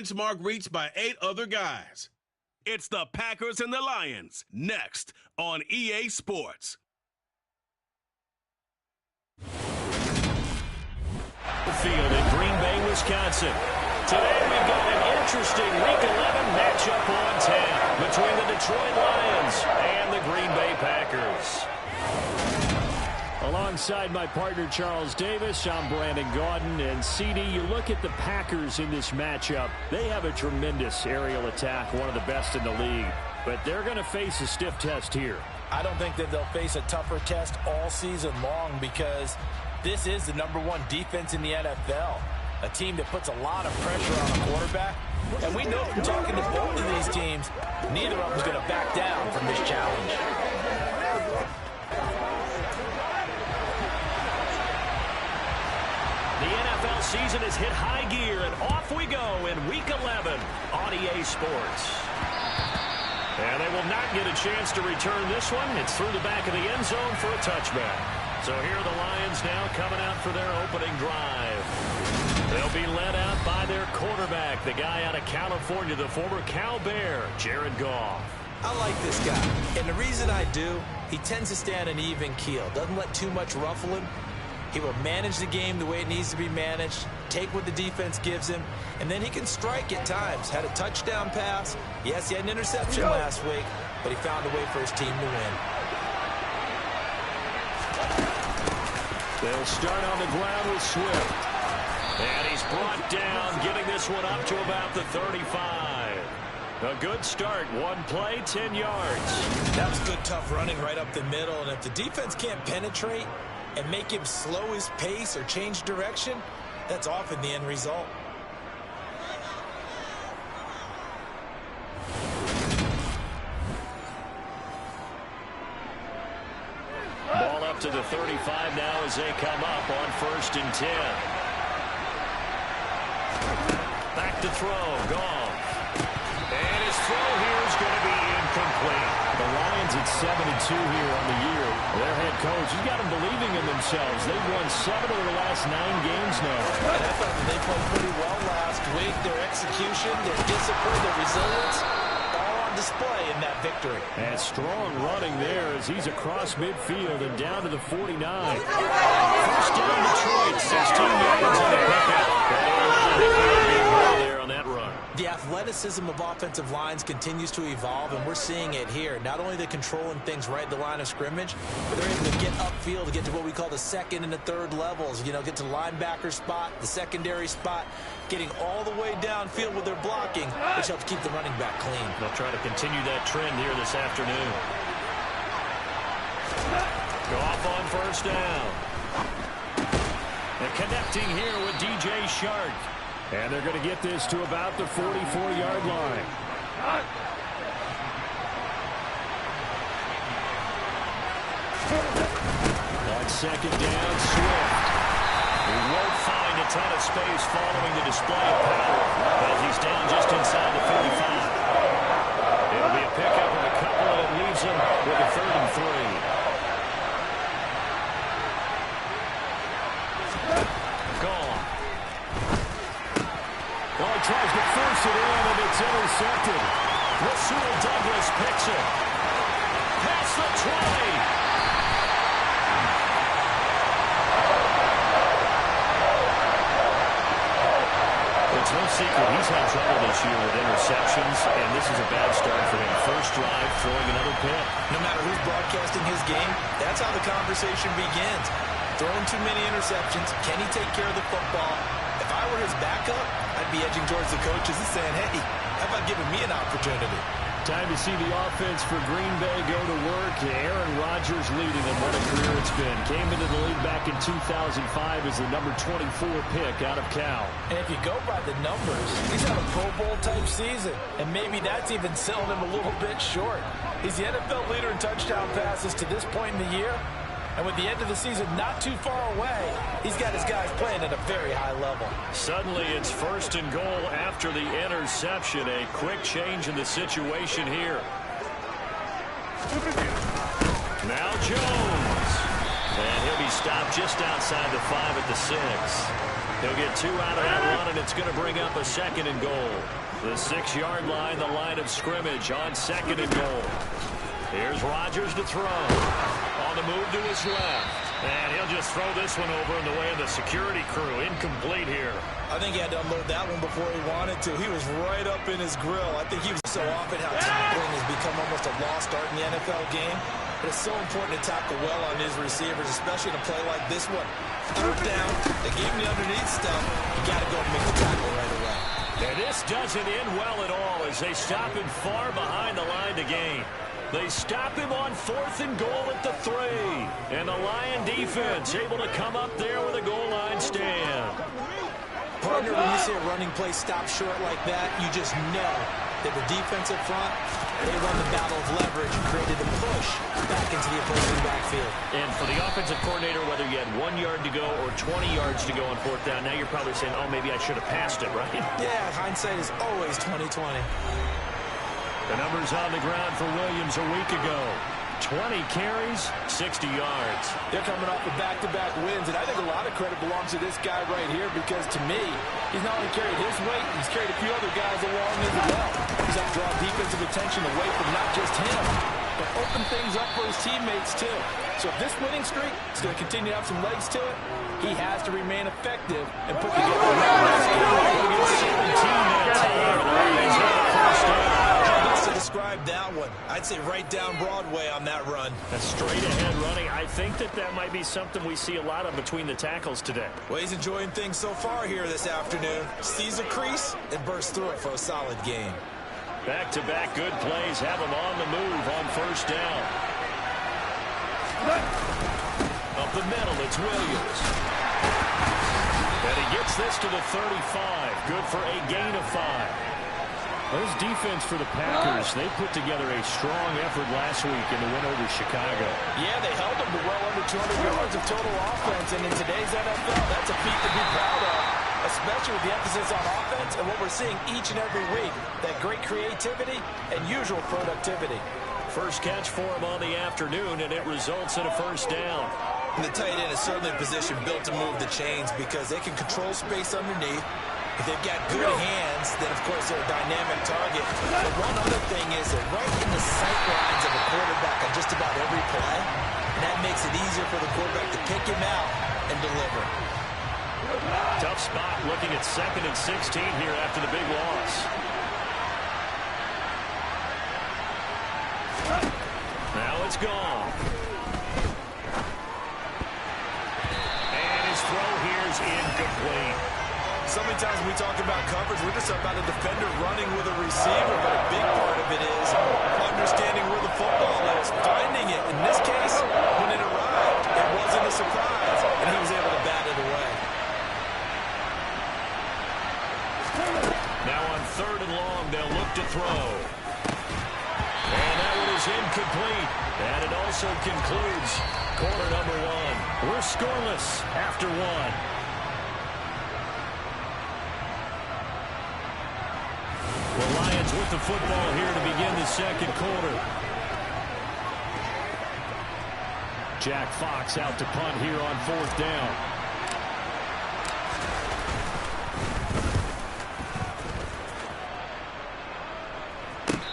benchmark reached by 8 other guys. It's the Packers and the Lions, next on EA Sports. Field in Green Bay, Wisconsin. Today we've got an interesting Week 11 matchup on tap between the Detroit Lions and the Green Bay Packers. Alongside my partner Charles Davis, I'm Brandon Gaudin. And CD, you look at the Packers in this matchup. They have a tremendous aerial attack, one of the best in the league. But they're going to face a stiff test here. I don't think that they'll face a tougher test all season long because this is the #1 defense in the NFL. A team that puts a lot of pressure on a quarterback. And we know from talking to both of these teams, neither of them is going to back down from this challenge. The NFL season has hit high gear, and off we go in Week 11 on EA Sports. And they will not get a chance to return this one. It's through the back of the end zone for a touchback. So here are the Lions now coming out for their opening drive. They'll be led out by their quarterback, the guy out of California, the former Cal Bear, Jared Goff. I like this guy, and the reason I do, he tends to stay on an even keel, doesn't let too much ruffle him. He will manage the game the way it needs to be managed, take what the defense gives him, and then he can strike at times. Had a touchdown pass. Yes, he had an interception last week, but he found a way for his team to win. They'll start on the ground with Swift. And he's brought down, getting this one up to about the 35. A good start. One play, 10 yards. That was good, tough running right up the middle, and if the defense can't penetrate and make him slow his pace or change direction, that's often the end result. Ball up to the 35 now as they come up on 1st and 10. Back to throw, Goff. And his throw here is going to be incomplete. The Lions at 7-2 here on the year. Their head coach, he's got them believing in themselves. They've won 7 of their last 9 games now. And I thought they played pretty well last week. Their execution, their discipline, their resilience, all on display in that victory. And strong running there as he's across midfield and down to the 49. First down Detroit, 16 yards on the pickup. There on that run. The athleticism of offensive lines continues to evolve, and we're seeing it here. Not only they're controlling things right at the line of scrimmage, but they're able to get upfield to get to what we call the second and the third levels. You know, get to the linebacker spot, the secondary spot, getting all the way downfield with their blocking, which helps keep the running back clean. They'll try to continue that trend here this afternoon. Goff on first down. And connecting here with DJ Chark. And they're going to get this to about the 44-yard line. On second down, Swift. He won't find a ton of space following the display of power as he's down just inside the 45. It'll be a pickup of a couple, and it leaves him with a 3rd and 3. Tries to force it in, and it's intercepted. Rasul Douglas picks it. Past the 20. It's no secret he's had trouble this year with interceptions, and this is a bad start for him. First drive, throwing another pick. No matter who's broadcasting his game, that's how the conversation begins. Throwing too many interceptions. Can he take care of the football? If I were his backup, I'd be edging towards the coaches and saying, hey, how about giving me an opportunity? Time to see the offense for Green Bay go to work. Aaron Rodgers leading them. What a career it's been. Came into the league back in 2005 as the number 24 pick out of Cal. And if you go by the numbers, he's had a Pro Bowl-type season. And maybe that's even selling him a little bit short. He's the NFL leader in touchdown passes to this point in the year. And with the end of the season not too far away, he's got his guys playing at a very high level. Suddenly it's 1st and goal after the interception. A quick change in the situation here. Now Jones. And he'll be stop just outside the 5 at the 6. He'll get 2 out of that run, and it's going to bring up a 2nd and goal. The 6-yard line, the line of scrimmage on 2nd and goal. Here's Rodgers to throw. On the move to his left. And he'll just throw this one over in the way of the security crew. Incomplete here. I think he had to unload that one before he wanted to. He was right up in his grill. I think he was so often how tackling has become almost a lost art in the NFL game. But it's so important to tackle well on his receivers, especially in a play like this one. 3rd down, they gave him the underneath stuff. You got to go and make the tackle right away. And this doesn't end well at all as they stop him far behind the line to gain. They stop him on 4th and goal at the 3. And the Lion defense able to come up there with a goal line stand. Partner, when you see a running play stop short like that, you just know that the defense up front, they won the battle of leverage and created a push back into the opposing backfield. And for the offensive coordinator, whether you had 1 yard to go or 20 yards to go on 4th down, now you're probably saying, oh, maybe I should have passed it, right? Yeah, hindsight is always 20/20. The numbers on the ground for Williams a week ago. 20 carries, 60 yards. They're coming off of back-to-back wins, and I think a lot of credit belongs to this guy right here because, to me, he's not only carried his weight, he's carried a few other guys along as well. He's helped draw defensive attention away from not just him, but open things up for his teammates, too. So if this winning streak is going to continue to have some legs to it, he has to remain effective and put together a nice To describe that one, I'd say right down Broadway on that run. A straight-ahead running. I think that might be something we see a lot of between the tackles today. Well, he's enjoying things so far here this afternoon. Sees a crease and bursts through it for a solid game. Back-to-back good plays have him on the move on 1st down. Up the middle, it's Williams. And he gets this to the 35. Good for a gain of 5. Those defense for the Packers, they put together a strong effort last week in the win over Chicago. Yeah, they held them to well under 200 yards of total offense, and in today's NFL, that's a feat to be proud of, especially with the emphasis on offense and what we're seeing each and every week, that great creativity and usual productivity. First catch for him on the afternoon, and it results in a 1st down. And the tight end is certainly a position built to move the chains because they can control space underneath. If they've got good hands, then, of course, they're a dynamic target. But one other thing is they're right in the sight lines of a quarterback on just about every play, and that makes it easier for the quarterback to pick him out and deliver. Tough spot looking at 2nd and 16 here after the big loss. Now it's gone. And his throw here is incomplete. So many times when we talk about coverage, we're just about a defender running with a receiver, but a big part of it is understanding where the football is, finding it. In this case, when it arrived, it wasn't a surprise, and he was able to bat it away. Now on 3rd and long, they'll look to throw. And that one is incomplete. And it also concludes quarter number 1. We're scoreless after 1. The Lions with the football here to begin the 2nd quarter. Jack Fox out to punt here on 4th down.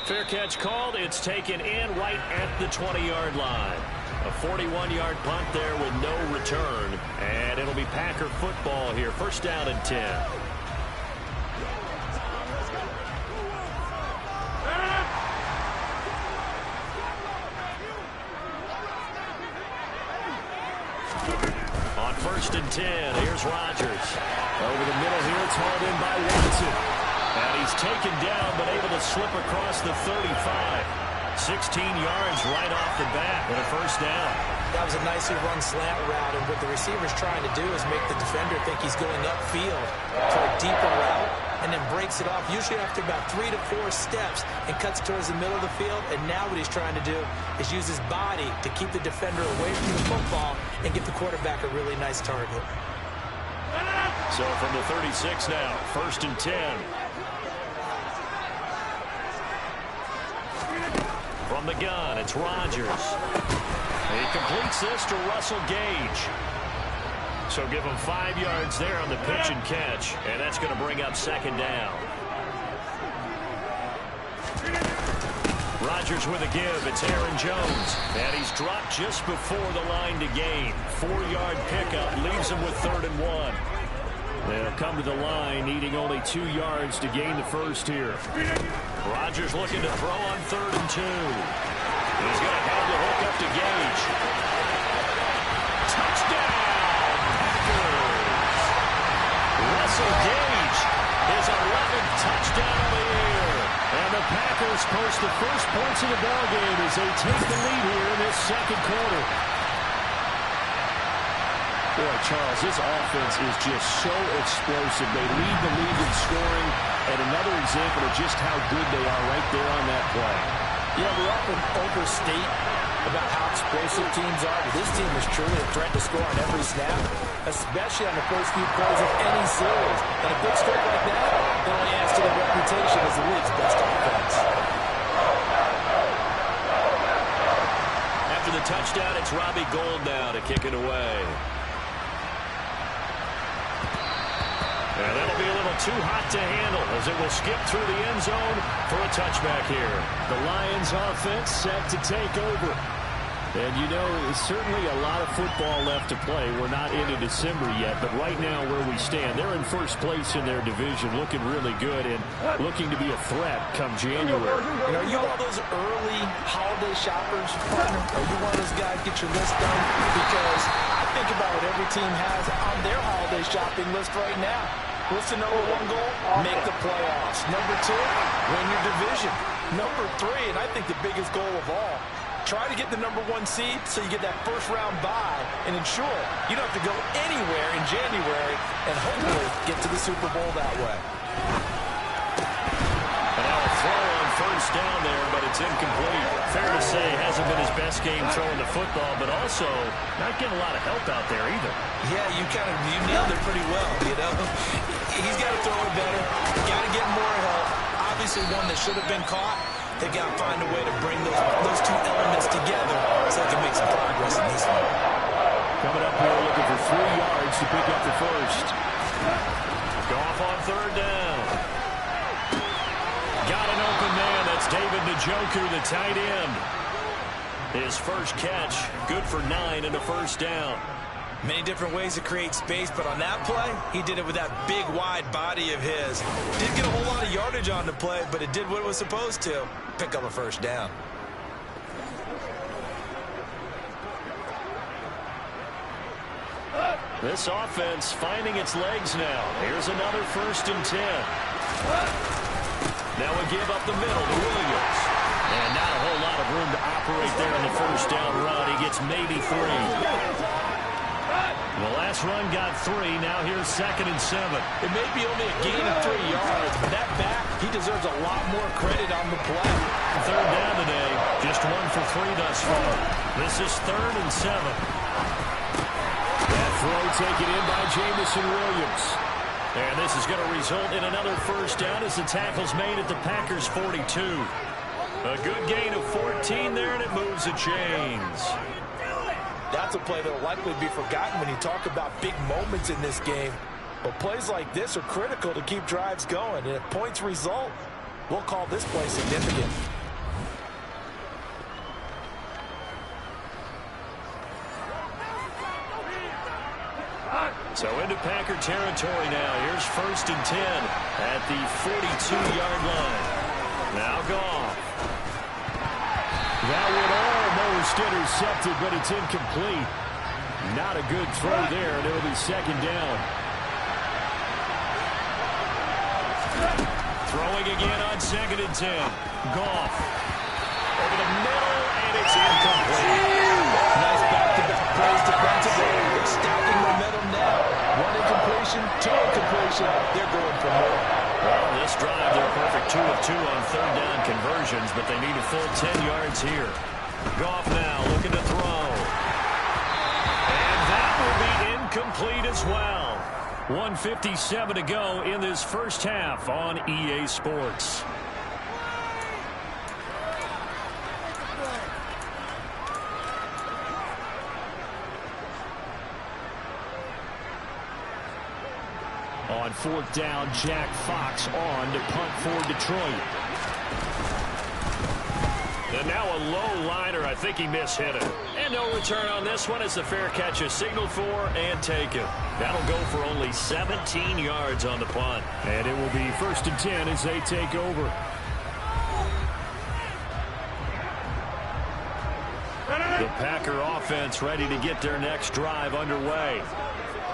Fair catch called. It's taken in right at the 20-yard line. A 41-yard punt there with no return. And it'll be Packer football here. 1st down and 10. On 1st and 10, here's Rodgers. Over the middle here, it's hauled in by Watson. And he's taken down, but able to slip across the 35. 16 yards right off the bat with a 1st down. That was a nicely run slant route, and what the receiver's trying to do is make the defender think he's going upfield for a deeper route, and then breaks it off, usually after about 3 to 4 steps, and cuts towards the middle of the field. And now what he's trying to do is use his body to keep the defender away from the football and give the quarterback a really nice target. So from the 36 now, 1st and 10. From the gun, it's Rodgers. He completes this to Russell Gage. So give him 5 yards there on the pitch and catch, and that's going to bring up second down. Rodgers with a give. It's Aaron Jones. And he's dropped just before the line to gain. 4-yard pickup leaves him with 3rd and 1. They'll come to the line needing only 2 yards to gain the first here. Rodgers looking to throw on 3rd and 2. He's going to have the hook up to Gage. Touchdown, Packers! Russell Gage, his 11th touchdown of the year. And the Packers post the first points of the ballgame as they take the lead here in this second quarter. Boy, Charles, this offense is just so explosive. They lead the league in scoring, and another example of just how good they are right there on that play. Yeah, we often overstate about how explosive teams are, but this team is truly a threat to score on every snap, especially on the first few plays of any series. And a big stroke like that only adds to their reputation as the league's best offense. After the touchdown, it's Robbie Gould now to kick it away. And that'll be a little too hot to handle as it will skip through the end zone for a touchback here. The Lions offense set to take over. And, you know, there's certainly a lot of football left to play. We're not into December yet, but right now where we stand, they're in first place in their division, looking really good and looking to be a threat come January. You know, are you one of those early holiday shoppers, partner? Are you one of those guys get your list done? Because I think about what every team has on their holiday shopping list right now. What's the number 1 goal? Make the playoffs. Number 2, win your division. Number 3, and I think the biggest goal of all, try to get the number 1 seed so you get that first-round bye and ensure you don't have to go anywhere in January and hopefully get to the Super Bowl that way. And now a throw on first down there, but it's incomplete. Fair to say, hasn't been his best game throwing the football, but also not getting a lot of help out there either. Yeah, you nailed it pretty well, you know. He's got to throw it better. Got to get more help. Obviously one that should have been caught. They got to find a way to bring those two elements together so they can make some progress in this one. Coming up here looking for 3 yards to pick up the first. Goff on 3rd down. Got an open man. That's David Njoku, the tight end. His first catch, good for 9 and a first down. Many different ways to create space, but on that play, he did it with that big, wide body of his. Didn't get a whole lot of yardage on the play, but it did what it was supposed to. Pick up a first down. This offense finding its legs now. Here's another 1st and 10. Now we give up the middle to Williams. And not a whole lot of room to operate there in the first down run. He gets maybe 3. The last run got 3. Now here's 2nd and 7. It may be only a gain of 3 yards, but that back, he deserves a lot more credit on the play. 3rd down today. Just 1 for 3 thus far. This is 3rd and 7. That throw taken in by Jamison Williams. And this is going to result in another first down as the tackle's made at the Packers' 42. A good gain of 14 there, and it moves the chains. That's a play that will likely be forgotten when you talk about big moments in this game. But plays like this are critical to keep drives going. And if points result, we'll call this play significant. So into Packer territory now. Here's 1st and 10 at the 42-yard line. Now Goff. That would almost intercepted, but it's incomplete. Not a good throw there, and it'll be 2nd down. Throwing again on 2nd and 10. Goff. Over the middle, and it's incomplete. Nice back-to-back plays defensively. They're stacking momentum now. 1 incompletion, 2 incompletion. They're going for more. Well, this drive, they're a perfect 2 of 2 on 3rd down conversions, but they need a full 10 yards here. Goff now looking to throw. And that will be incomplete as well. 1:57 to go in this first half on EA Sports. On 4th down, Jack Fox on to punt for Detroit. And now a low liner. I think he mishit it. And no return on this one as the fair catch is signaled for and taken. That'll go for only 17 yards on the punt. And it will be 1st and 10 as they take over. The Packer offense ready to get their next drive underway.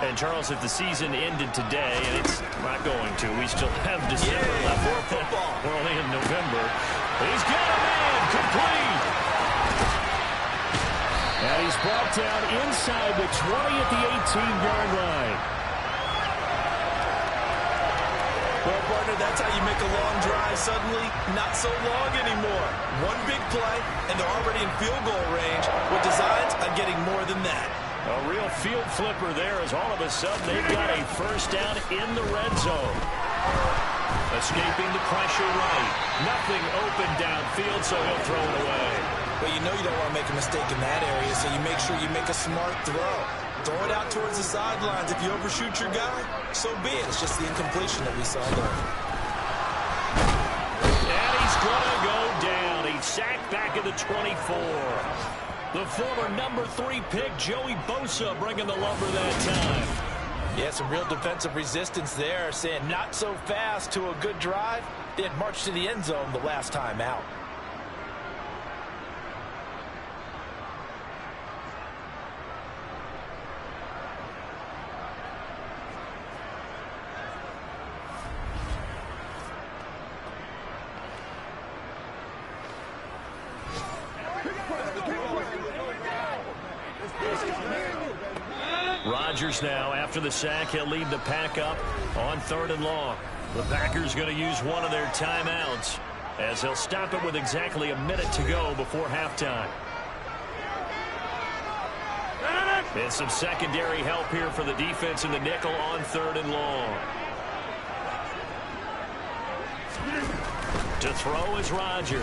And, Charles, if the season ended today, and it's not going to, we still have December left. More football. We're only in November. He's got a man complete. And he's brought down inside the 20 at the 18-yard line. Well, partner, that's how you make a long drive suddenly not so long anymore. One big play, and they're already in field goal range with designs on getting more than that. A real field flipper there as all of a sudden they've got a first down in the red zone. Escaping the pressure right. Nothing open downfield, so he'll throw it away. But you know you don't want to make a mistake in that area, so you make sure you make a smart throw. Throw it out towards the sidelines. If you overshoot your guy, so be it. It's just the incompletion that we saw there. And he's going to go down. He's sacked back at the 24. The former number 3 pick, Joey Bosa, bringing the lumber that time. Yeah, some real defensive resistance there, saying not so fast to a good drive. They had marched to the end zone the last time out. Rodgers now, after the sack, he'll lead the pack up on 3rd and long. The Packers going to use one of their timeouts as they'll stop it with exactly a minute to go before halftime. And some secondary help here for the defense in the nickel on 3rd and long. To throw is Rodgers.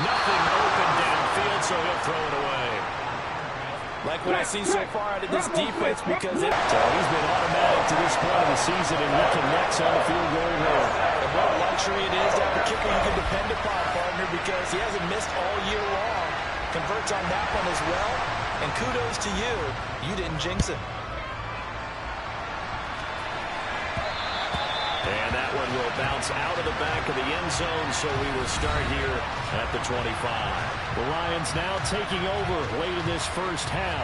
Nothing open downfield, so he'll throw it away. Like what I've seen so far out of this defense, because he's been automatic to this point of the season, and he connects on the field goal roll. And what a luxury it is to have a kicker you can depend upon, partner, because he hasn't missed all year long. Converts on that one as well, and kudos to you. You didn't jinx him. And that one will bounce out of the back of the end zone, so we will start here at the 25. The Lions now taking over late in this first half.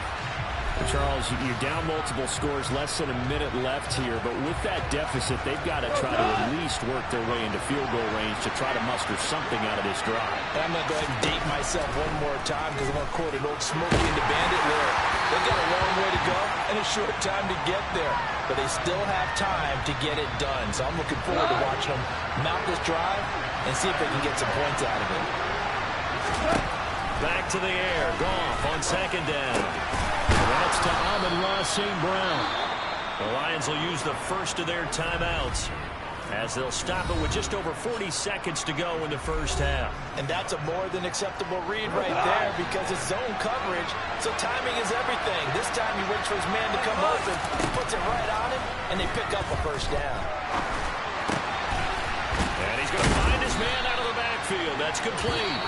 Charles, you're down multiple scores, less than a minute left here, but with that deficit, they've got to try to at least work their way into field goal range to try to muster something out of this drive. And I'm going to go ahead and date myself one more time because I'm going to quote an old Smokey and the Bandit lyric. They've got a long way to go and a short time to get there, but they still have time to get it done. So I'm looking forward to watching them mount this drive and see if they can get some points out of it. Back to the air, Goff on 2nd down. That's to Amon-Ra St. Brown. The Lions will use the first of their timeouts as they'll stop it with just over 40 seconds to go in the first half. And that's a more than acceptable read right there because it's zone coverage, so timing is everything. This time he waits for his man to come open, puts it right on him, and they pick up a first down. And he's going to find his man out of the backfield. That's complete.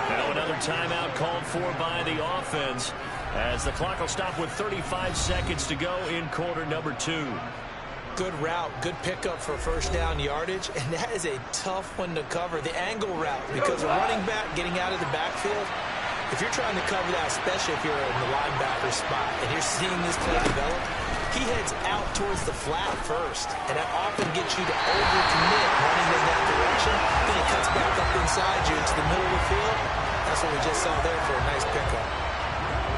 Now another timeout called for by the offense as the clock will stop with 35 seconds to go in quarter number 2. Good route, good pickup for first down yardage, and that is a tough one to cover, the angle route, because a running back getting out of the backfield, if you're trying to cover that, especially if you're in the linebacker spot and you're seeing this play develop, he heads out towards the flat first, and that often gets you to overcommit running in that direction, then he cuts back up inside you into the middle of the field. That's what we just saw there for a nice pickup.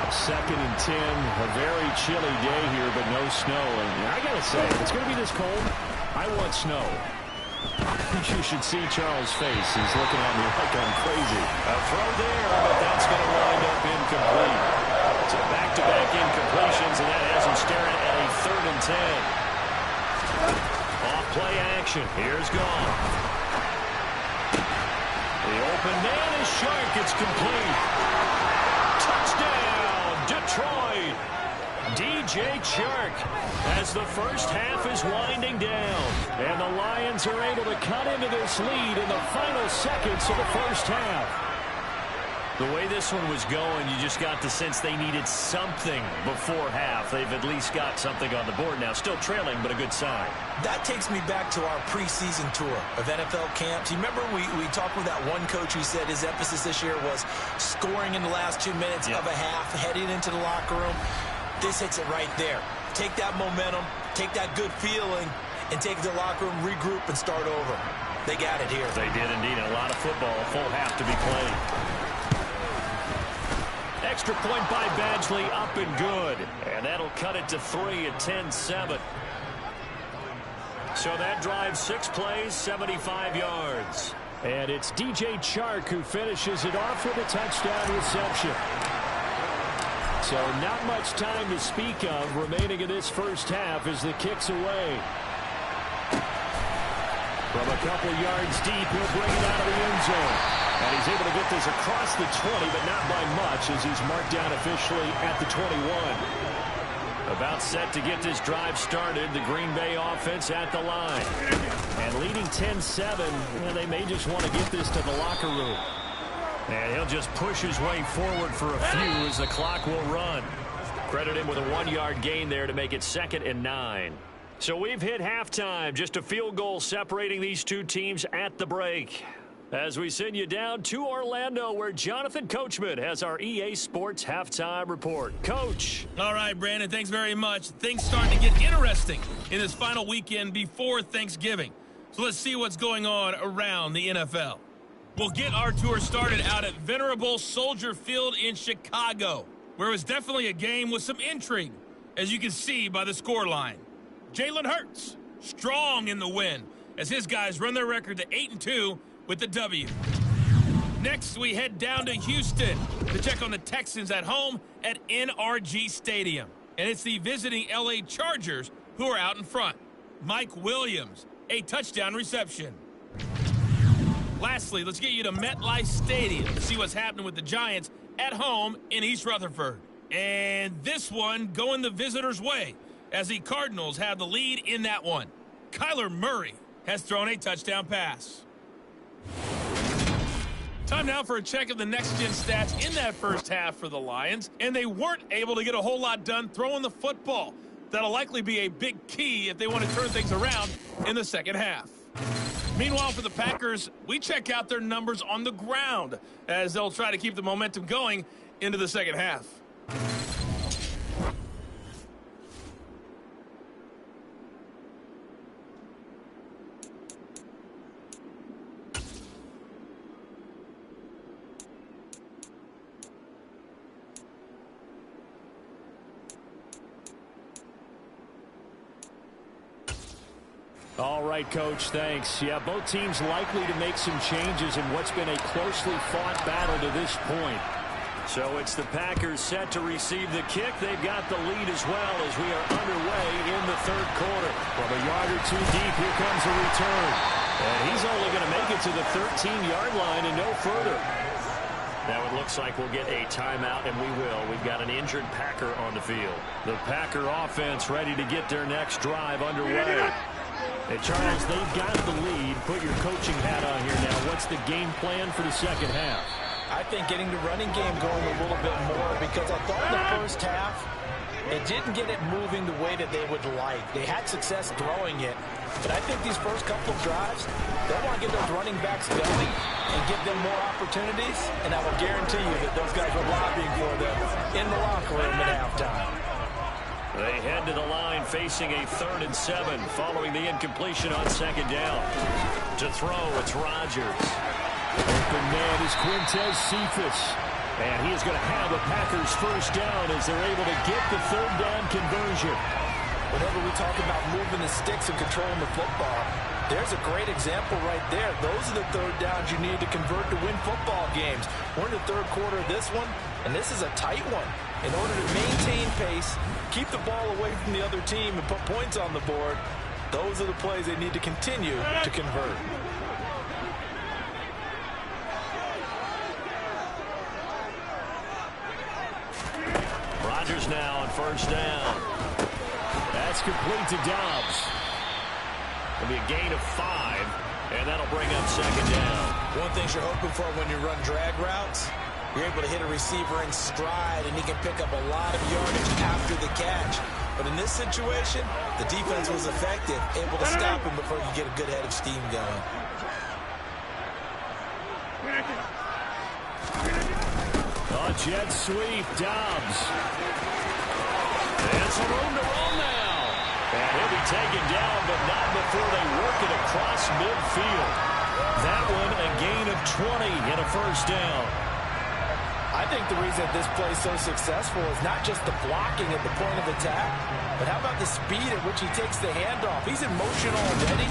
2nd and 10, a very chilly day here, but no snow. And I got to say, if it's going to be this cold, I want snow. You should see Charles' face. He's looking at me like I'm crazy. A throw there, but that's going to wind up incomplete. So back-to-back incompletions, and that has him staring at a 3rd and 10. Off play action. Here's Goff. The open man is Shark. It's complete. Touchdown, Detroit. DJ DJ Chark as the first half is winding down. And the Lions are able to cut into this lead in the final seconds of the first half. The way this one was going, you just got the sense they needed something before half. They've at least got something on the board now. Still trailing, but a good sign. That takes me back to our preseason tour of NFL camps. You remember we talked with that one coach who said his emphasis this year was scoring in the last 2 minutes of a half, heading into the locker room. This hits it right there. Take that momentum, take that good feeling, and take it to the locker room, regroup, and start over. They got it here. They did indeed. A lot of football, a full half to be played. Extra point by Badgley, up and good. And that'll cut it to 3 at 10-7. So that drives 6 plays, 75 yards. And it's DJ Chark who finishes it off with a touchdown reception. So not much time to speak of remaining in this first half as the kick's away. From a couple yards deep, he'll bring it out of the end zone. And he's able to get this across the 20, but not by much as he's marked down officially at the 21. About set to get this drive started, the Green Bay offense at the line. And leading 10-7, they may just want to get this to the locker room. And he'll just push his way forward for a few as the clock will run. Credit him with a 1-yard gain there to make it 2nd and 9. So we've hit halftime, just a field goal separating these two teams at the break. As we send you down to Orlando, where Jonathan Coachman has our EA Sports Halftime Report. Coach. All right, Brandon, thanks very much. Things starting to get interesting in this final weekend before Thanksgiving. So let's see what's going on around the NFL. We'll get our tour started out at Venerable Soldier Field in Chicago, where it was definitely a game with some intrigue, as you can see by the scoreline. Jalen Hurts, strong in the win, as his guys run their record to 8-2 with the W. Next, we head down to Houston to check on the Texans at home at NRG Stadium. And it's the visiting LA Chargers who are out in front. Mike Williams, a touchdown reception. Lastly, let's get you to MetLife Stadium to see what's happening with the Giants at home in East Rutherford. And this one going the visitors' way as the Cardinals have the lead in that one. Kyler Murray has thrown a touchdown pass. Time now for a check of the next-gen stats in that first half for the Lions, and they weren't able to get a whole lot done throwing the football. That'll likely be a big key if they want to turn things around in the second half. Meanwhile, for the Packers, we check out their numbers on the ground as they'll try to keep the momentum going into the second half. All right, Coach, thanks. Yeah, both teams likely to make some changes in what's been a closely fought battle to this point. So it's the Packers set to receive the kick. They've got the lead as well as we are underway in the third quarter. From a yard or two deep, here comes a return. And he's only going to make it to the 13-yard line and no further. Now it looks like we'll get a timeout, and we will. We've got an injured Packer on the field. The Packer offense ready to get their next drive underway. Hey, Charles, they've got the lead. Put your coaching hat on here now. What's the game plan for the second half? I think getting the running game going a little bit more, because I thought in the first half it didn't get it moving the way that they would like. They had success throwing it, but I think these first couple of drives, they want to get those running backs going and give them more opportunities, and I will guarantee you that those guys were lobbying for them in the locker room at halftime. They head to the line facing a 3rd and 7 following the incompletion on second down. To throw, it's Rodgers. Open man is Quintez Cephas. And he is going to have a Packers first down as they're able to get the 3rd down conversion. Whenever we talk about moving the sticks and controlling the football, there's a great example right there. Those are the 3rd downs you need to convert to win football games. We're in the third quarter of this one, and this is a tight one. In order to maintain pace, keep the ball away from the other team, and put points on the board, those are the plays they need to continue to convert. Rodgers now on first down. That's complete to Dobbs. It'll be a gain of 5, and that'll bring up second down. One thing you're hoping for when you run drag routes, you're able to hit a receiver in stride, and he can pick up a lot of yardage after the catch. But in this situation, the defense was effective, able to stop him before he could get a good head of steam going. Jet sweep, Dobbs. And some room to roll now. And he'll be taken down, but not before they work it across midfield. That one a gain of 20 and a first down. I think the reason this play is so successful is not just the blocking at the point of attack, but how about the speed at which he takes the handoff? He's in motion already,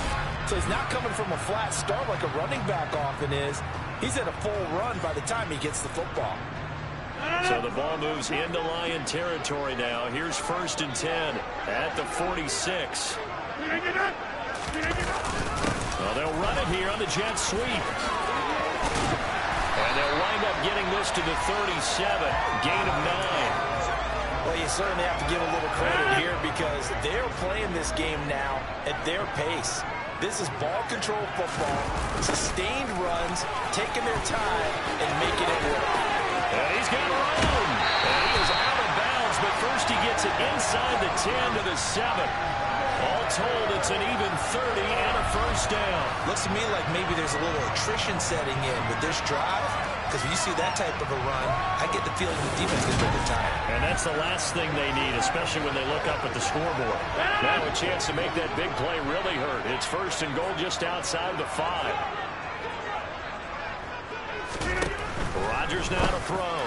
so he's not coming from a flat start like a running back often is. He's at a full run by the time he gets the football. So the ball moves into Lion territory now. Here's 1st and 10 at the 46. Well, they'll run it here on the jet sweep. And they'll wind up getting this to the 37. Gain of 9. Well, you certainly have to give a little credit here because they're playing this game now at their pace. This is ball control football, sustained runs, taking their time, and making it work. And he's got room. And he is out of bounds, but first he gets it inside the 10 to the 7. All told, it's an even 30 and a first down. Looks to me like maybe there's a little attrition setting in with this drive, because when you see that type of a run, I get the feeling the defense is really tired. And that's the last thing they need, especially when they look up at the scoreboard. Now a chance to make that big play really hurt. It's 1st and goal just outside the 5. Rodgers now to throw.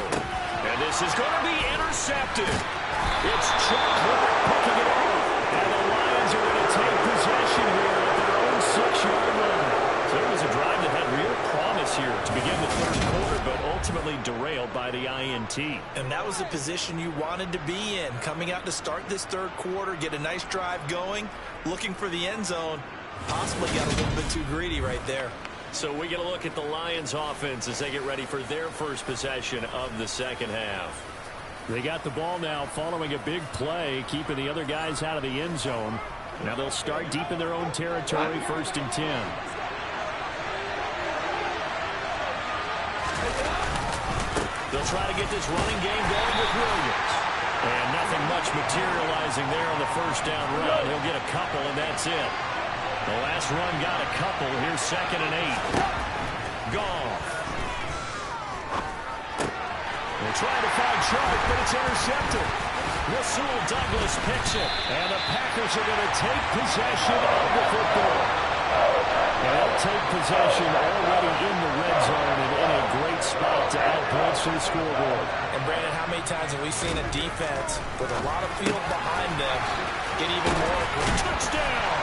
And this is going to be intercepted. It's Chuck Clark picking it up. And the Lions are going to take possession here at their own 6-yard line. So it was a drive that had real promise here to begin the 3rd quarter, but ultimately derailed by the INT. And that was the position you wanted to be in. Coming out to start this 3rd quarter, get a nice drive going, looking for the end zone. Possibly got a little bit too greedy right there. So we get a look at the Lions offense as they get ready for their first possession of the 2nd half. They got the ball now following a big play, keeping the other guys out of the end zone. Now they'll start deep in their own territory, 1st and 10. They'll try to get this running game going with Williams. And nothing much materializing there on the 1st down run. He'll get a couple, and that's it. The last run got a couple. Here's 2nd and 8. Goff. They're trying to find Chark, but it's intercepted. Rasul Douglas picks it. And the Packers are going to take possession of the football. And they'll take possession already in the red zone and in a great spot to add points to the scoreboard. And Brandon, how many times have we seen a defense with a lot of field behind them get even more? Touchdown!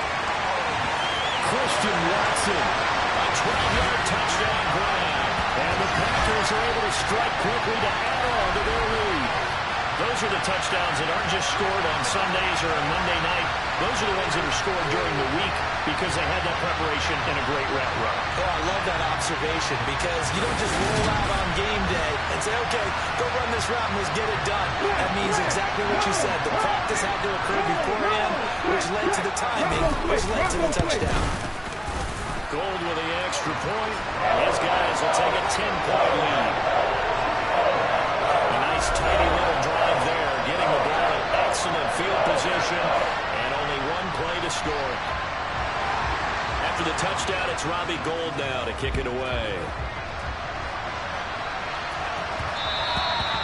Christian Watson, a 12-yard touchdown grab. And the Packers are able to strike quickly to add on to their lead. Those are the touchdowns that aren't just scored on Sundays or on Monday night. Those are the ones that are scored during the week because they had that preparation and a great route run. Oh, I love that observation because you don't just roll out on game day and say, okay, go run this route and let's get it done. That means exactly what you said. The practice had to occur beforehand, which led to the timing, which led to the touchdown. Gold with the extra point, and his guys will take a 10-point lead. A nice tidy little drive there, getting the ball in excellent field position, and only one play to score. After the touchdown, it's Robbie Gould now to kick it away.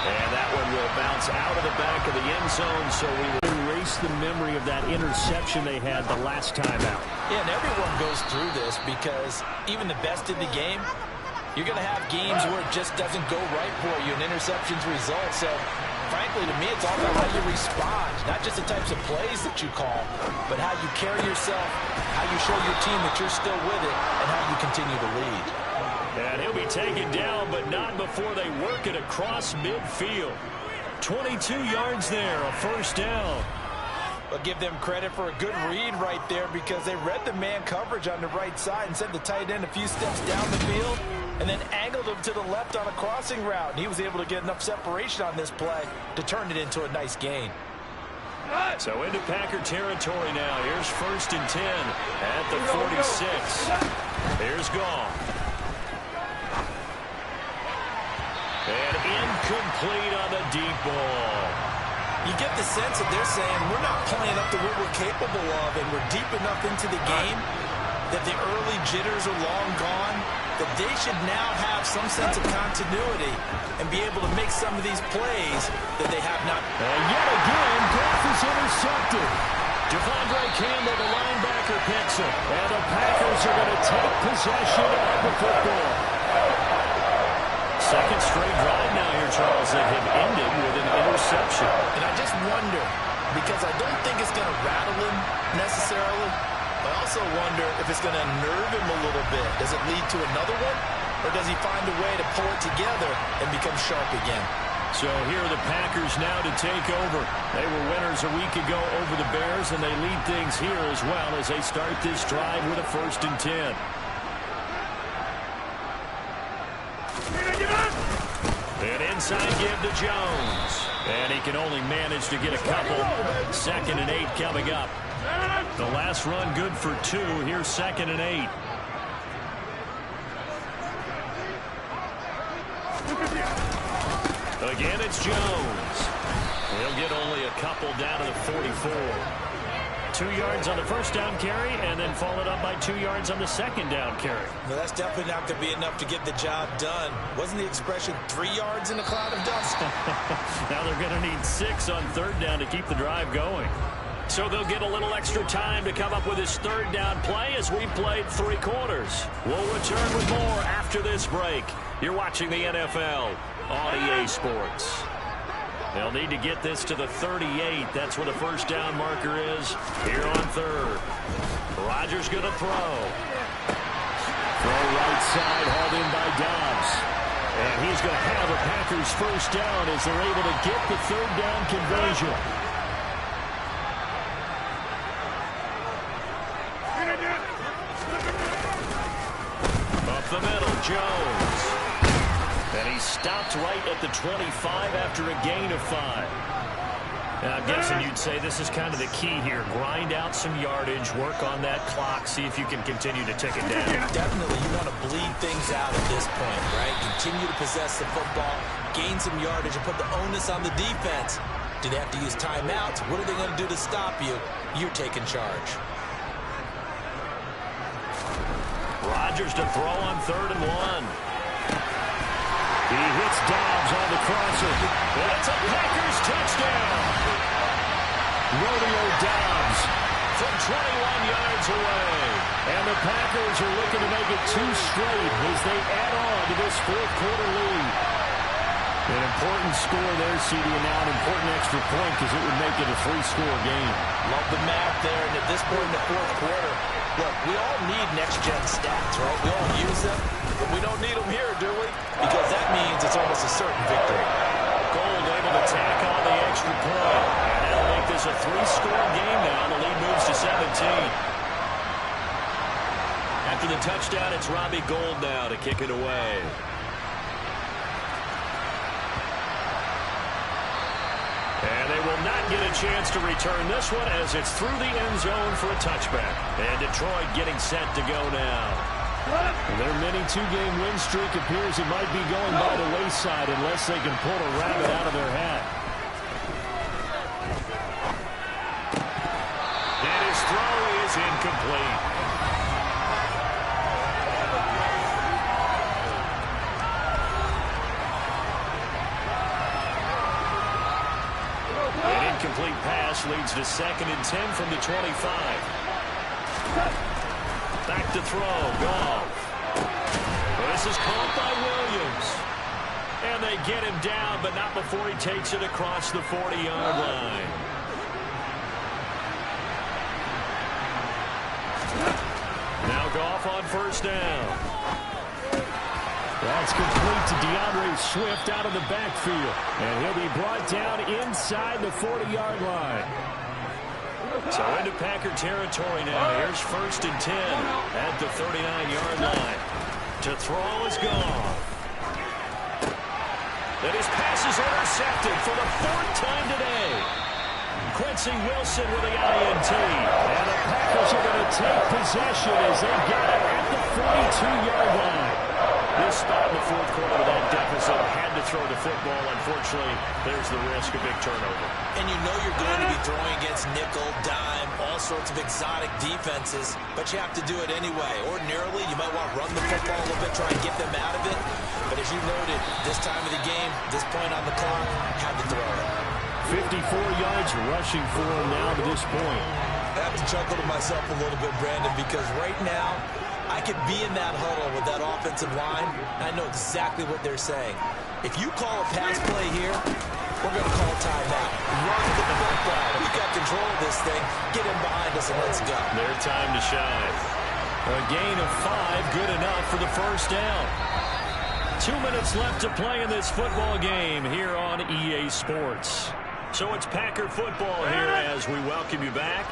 And that one will bounce out of the back of the end zone, so we will erase the memory of that interception they had the last time out. Yeah, and everyone goes through this because even the best in the game, you're going to have games where it just doesn't go right for you, and interceptions result. So, frankly, to me, it's all about how you respond, not just the types of plays that you call, but how you carry yourself, how you show your team that you're still with it, and how you continue to lead. And he'll be taken down, but not before they work it across midfield. 22 yards there, a first down. But give them credit for a good read right there because they read the man coverage on the right side and sent the tight end a few steps down the field. and then angled him to the left on a crossing route. And he was able to get enough separation on this play to turn it into a nice gain. So into Packer territory now. Here's 1st and 10 at the 46. Here's Goff. And incomplete on the deep ball. You get the sense that they're saying we're not playing up to what we're capable of, and we're deep enough into the game that the early jitters are long gone, that they should now have some sense of continuity and be able to make some of these plays that they have not. And yet again, Goff is intercepted. Devondre Campbell, the linebacker, picks it. And the Packers are going to take possession of the football. Second straight drive now here, Charles, that have ended with an interception. And I just wonder, because I don't think it's going to rattle him necessarily, but I also wonder if it's going to unnerve him a little bit. Does it lead to another one? Or does he find a way to pull it together and become sharp again? So here are the Packers now to take over. They were winners a week ago over the Bears, and they lead things here as well as they start this drive with a 1st and 10. An inside give to Jones. And he can only manage to get a couple. 2nd and 8 coming up. The last run good for 2. Here's 2nd and 8. Again, it's Jones. He'll get only a couple down to the 44. 2 yards on the first down carry, and then followed up by 2 yards on the second down carry. Well, that's definitely not going to be enough to get the job done. Wasn't the expression 3 yards in a cloud of dust? Now they're going to need 6 on 3rd down to keep the drive going. So they'll get a little extra time to come up with his 3rd down play as we played 3 quarters. We'll return with more after this break. You're watching the NFL on EA Sports. They'll need to get this to the 38. That's where the first down marker is here on 3rd. Rodgers going to throw. Throw right side, hauled in by Dobbs. And he's going to have a Packers first down as they're able to get the 3rd down conversion. Up the middle, Jones. And he stopped right at the 25 after a gain of 5. Now, I'm guessing you'd say this is kind of the key here. Grind out some yardage, work on that clock, see if you can continue to tick it down. Definitely, you want to bleed things out at this point, right? Continue to possess the football, gain some yardage, and put the onus on the defense. Do they have to use timeouts? What are they going to do to stop you? You're taking charge. Rodgers to throw on 3rd and 1. He hits Dobbs on the crosser. That's a Packers touchdown. Romeo Dobbs from 21 yards away. And the Packers are looking to make it 2 straight as they add on to this 4th quarter lead. An important score there, CD, and now an important extra point because it would make it a 3-score game. Love the math there, and at this point in the 4th quarter, look, we all need next-gen stats, right? We all use them, but we don't need them here, do we? Because that means it's almost a certain victory. Gold able to tack on the extra point. And that'll make this a 3-score game now. The lead moves to 17. After the touchdown, it's Robbie Gould now to kick it away. And they will not get a chance to return this one as it's through the end zone for a touchback. And Detroit getting set to go now. Their mini 2-game win streak appears it might be going by the wayside unless they can pull a rabbit out of their hat. And his throw is incomplete. An incomplete pass leads to 2nd and 10 from the 25. Back to throw, Goff. This is caught by Williams. And they get him down, but not before he takes it across the 40-yard line. Now Goff on 1st down. That's complete to DeAndre Swift out of the backfield. And he'll be brought down inside the 40-yard line. So into Packer territory now. Here's 1st and 10 at the 39-yard line. To throw is gone. And his pass is intercepted for the 4th time today. Quincy Wilson with the INT. And the Packers are going to take possession as they get it at the 42-yard line. This spot in the 4th quarter with that deficit had to throw the football. Unfortunately, there's the risk of big turnover. And you know you're going to be throwing against nickel, dime, all sorts of exotic defenses, but you have to do it anyway. Ordinarily, you might want to run the football a little bit, try and get them out of it. But as you noted, this time of the game, this point on the clock, had to throw it. 54 yards rushing for him now to this point. I have to chuckle to myself a little bit, Brandon, because right now, I could be in that huddle with that offensive line, and I know exactly what they're saying. If you call a pass play here, we're going to call timeout. Run the football. We got control of this thing. Get in behind us and let's go. Their time to shine. A gain of 5, good enough for the first down. 2 minutes left to play in this football game here on EA Sports. So it's Packer football here as we welcome you back.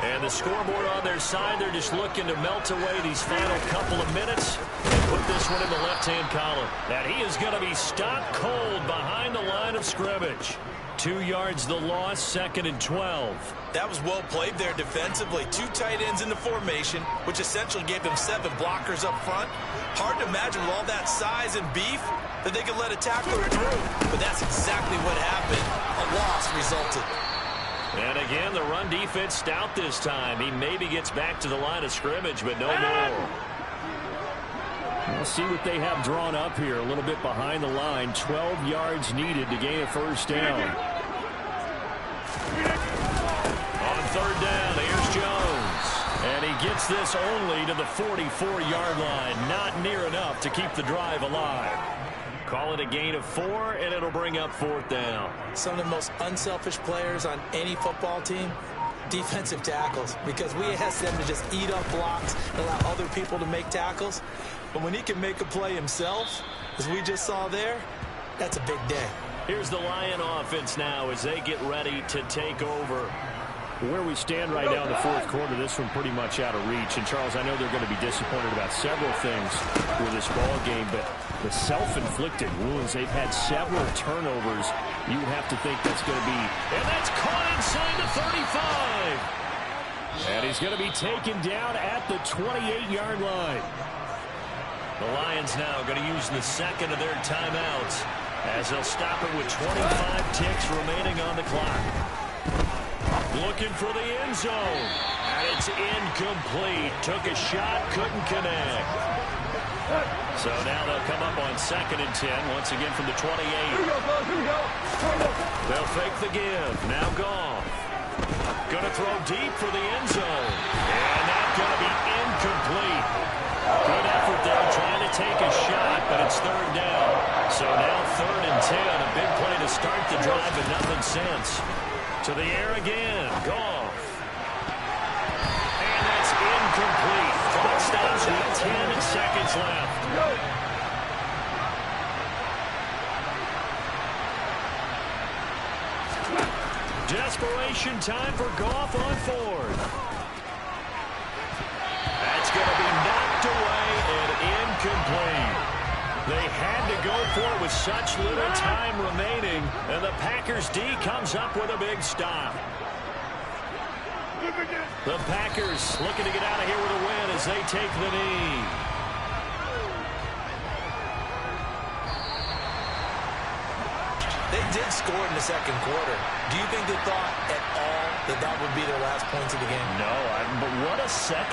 And the scoreboard on their side, they're just looking to melt away these final couple of minutes and put this one in the left-hand column. And he is going to be stopped cold behind the line of scrimmage. 2 yards the loss, 2nd and 12. That was well played there defensively. 2 tight ends in the formation, which essentially gave them 7 blockers up front. Hard to imagine with all that size and beef that they could let a tackler through. But that's exactly what happened. A loss resulted. And again, the run defense stout this time. He maybe gets back to the line of scrimmage, but no more. We'll see what they have drawn up here. A little bit behind the line. 12 yards needed to gain a first down. On 3rd down, here's Jones. And he gets this only to the 44-yard line. Not near enough to keep the drive alive. Call it a gain of 4, and it'll bring up 4th down. Some of the most unselfish players on any football team, defensive tackles, because we ask them to just eat up blocks and allow other people to make tackles. But when he can make a play himself, as we just saw there, that's a big day. Here's the Lion offense now as they get ready to take over. Where we stand right now in the 4th quarter, this one pretty much out of reach. And, Charles, I know they're going to be disappointed about several things with this ball game, but the self-inflicted wounds, they've had several turnovers. You have to think that's going to be, and that's caught inside the 35. And he's going to be taken down at the 28-yard line. The Lions now going to use the 2nd of their timeouts as they'll stop it with 25 ticks remaining on the clock. Looking for the end zone. And it's incomplete. Took a shot, couldn't connect. So now they'll come up on 2nd and 10, once again from the 28. They'll fake the give. Now Goff. Going to throw deep for the end zone. And that's going to be incomplete. Good effort there, trying to take a shot, but it's 3rd down. So now 3rd and 10, a big play to start the drive, but nothing since. To the air again, Goff. And that's incomplete. Clock stops with 10 seconds left. Desperation time for Goff on 4th. That's going to be knocked away and incomplete. They had to go for it with such little time remaining, and the Packers D comes up with a big stop. The Packers looking to get out of here with a win as they take the knee. They did score in the 2nd quarter. Do you think they thought at all that that would be their last points of the game? No, but what a second